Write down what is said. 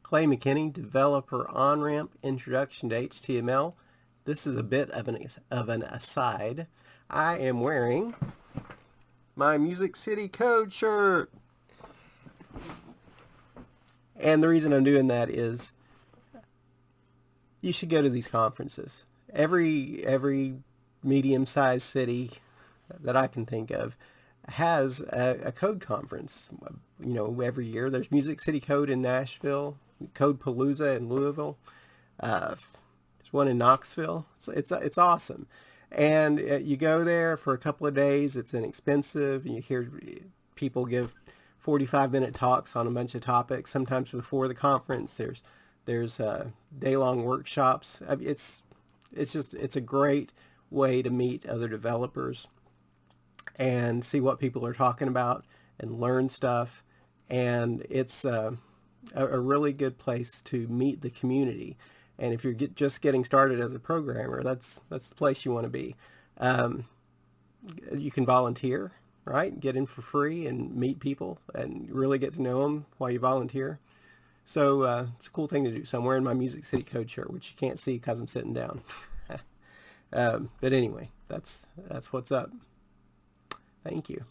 Clay McKinney, Developer On-Ramp, Introduction to HTML. This is a bit of an aside. I am wearing my Music City Code shirt. And the reason I'm doing that is you should go to these conferences. Every medium-sized city that I can think of has a code conference. You know, every year there's Music City Code in Nashville, Code Palooza in Louisville. There's one in Knoxville. It's awesome, and you go there for a couple of days. It's inexpensive. You hear people give 45-minute talks on a bunch of topics. Sometimes before the conference, there's day-long workshops. It's a great way to meet other developers and see what people are talking about and learn stuff. And it's a really good place to meet the community. And if you're just getting started as a programmer, that's the place you want to be. You can volunteer, right? Get in for free and meet people and really get to know them while you volunteer. So it's a cool thing to do. So I'm wearing my Music City Code shirt, which you can't see because I'm sitting down. But anyway, that's what's up. Thank you.